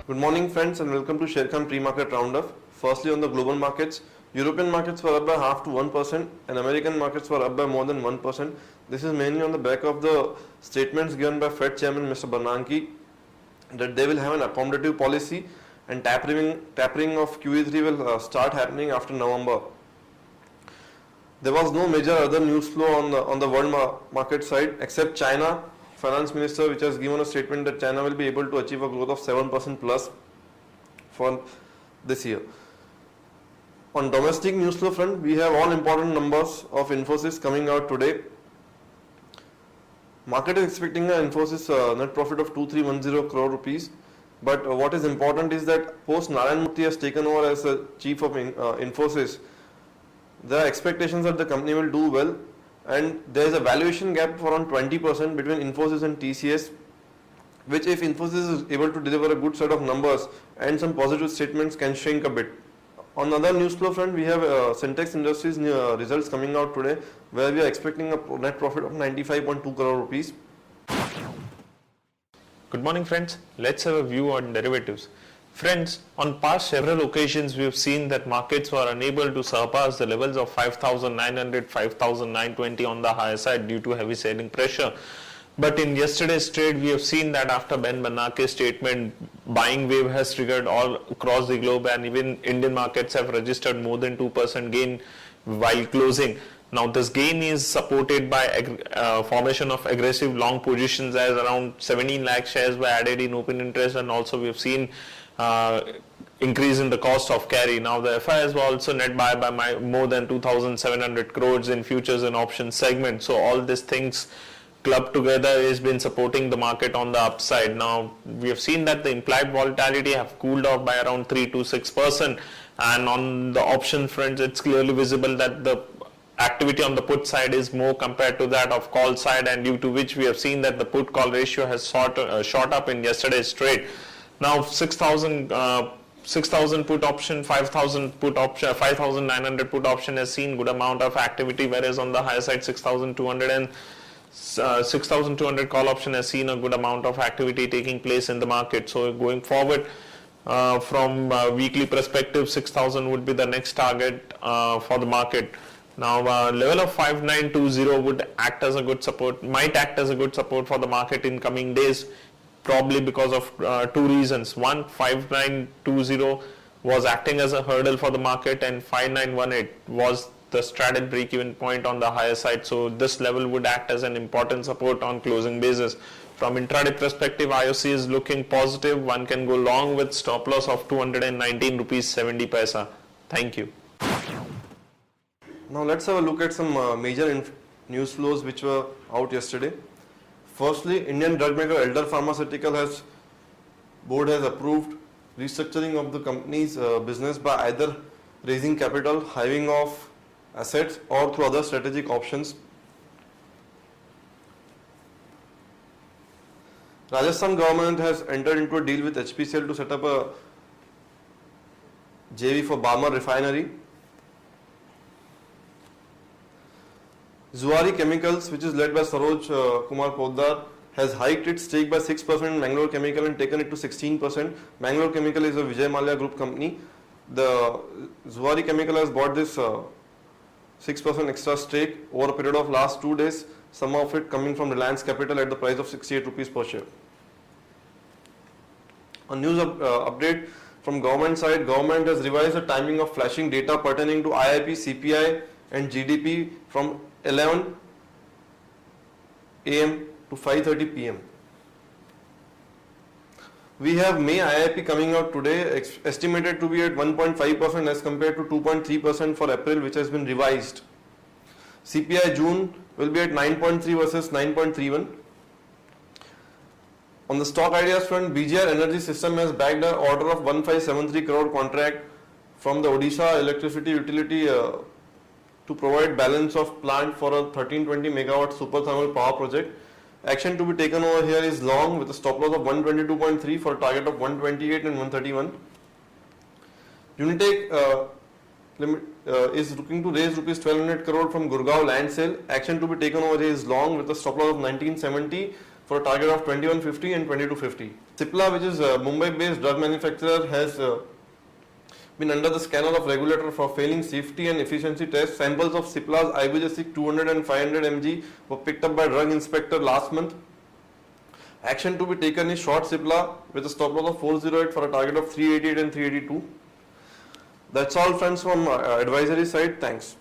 Good morning friends and welcome to Sharekhan pre-market roundup. Firstly on the global markets, European markets were up by half to 1% and American markets were up by more than 1%. This is mainly on the back of the statements given by Fed Chairman Mr. Bernanke that they will have an accommodative policy and tapering of QE3 will start happening after November. There was no major other news flow on the world market side except China Finance Minister, which has given a statement that China will be able to achieve a growth of 7% plus for this year. On domestic news flow front, we have all important numbers of Infosys coming out today. Market is expecting an Infosys net profit of 2310 crore rupees. But what is important is that post Narayan Murthy has taken over as the chief of Infosys, there are expectations that the company will do well, and there is a valuation gap of around 20% between Infosys and TCS, which if Infosys is able to deliver a good set of numbers and some positive statements can shrink a bit. On other news flow front, we have Syntex Industries results coming out today, where we are expecting a net profit of 95.2 crore rupees. Good morning friends, let's have a view on derivatives. Friends, on past several occasions we have seen that markets were unable to surpass the levels of 5,900, 5,920 on the higher side due to heavy selling pressure. But in yesterday's trade we have seen that after Ben Bernanke's statement, buying wave has triggered all across the globe and even Indian markets have registered more than 2% gain while closing. Now this gain is supported by formation of aggressive long positions as around 17 lakh shares were added in open interest, and also we have seen increase in the cost of carry. Now the FIs were also net buy by more than 2,700 crores in futures and options segment. So all these things clubbed together has been supporting the market on the upside. Now we have seen that the implied volatility have cooled off by around 3 to 6%, and on the option front it's clearly visible that the activity on the put side is more compared to that of call side, and due to which we have seen that the put call ratio has shot up in yesterday's trade. Now 6,000 put option, 5,000 put option, 5,900 put option has seen good amount of activity, whereas on the higher side 6,200 call option has seen a good amount of activity taking place in the market. So going forward from weekly perspective, 6,000 would be the next target for the market. Now level of 5920 would act as a good support, might act as a good support for the market in coming days, probably because of two reasons. One, 5920 was acting as a hurdle for the market, and 5918 was the straddle break-even point on the higher side. So this level would act as an important support on closing basis. From intraday perspective, IOC is looking positive. One can go long with stop loss of 219 rupees 70 paisa. Thank you. Now let's have a look at some major news flows which were out yesterday. Firstly, Indian drug maker Elder Pharmaceutical board has approved restructuring of the company's business by either raising capital, hiving off assets, or through other strategic options. Rajasthan government has entered into a deal with HPCL to set up a JV for Barmer refinery. Zuari Chemicals, which is led by Saroj Kumar Poddar, has hiked its stake by 6% in Mangalore Chemical and taken it to 16%. Mangalore Chemical is a Vijay Mallya Group company. The Zuari Chemical has bought this 6% extra stake over a period of last 2 days, some of it coming from Reliance Capital at the price of 68 rupees per share. A news update from government side, government has revised the timing of flashing data pertaining to IIP, CPI and GDP from 11 AM to 5:30 PM. We have May IIP coming out today, estimated to be at 1.5% as compared to 2.3% for April, which has been revised. CPI June will be at 9.3 versus 9.31. On the stock ideas front, BGR Energy System has bagged an order of 1573 crore contract from the Odisha electricity utility to provide balance of plant for a 1320 megawatt super thermal power project. Action to be taken over here is long with a stop loss of 122.3 for a target of 128 and 131. Unitech is looking to raise rupees 1200 crore from Gurgaon land sale. Action to be taken over here is long with a stop loss of 1970 for a target of 2150 and 2250. Cipla, which is a Mumbai-based drug manufacturer, has been under the scanner of regulator for failing safety and efficiency tests. Samples of Cipla's Ibugesic 200 and 500 mg were picked up by drug inspector last month. Action to be taken is short Cipla with a stop loss of 408 for a target of 388 and 382. That's all, friends, from advisory side. Thanks.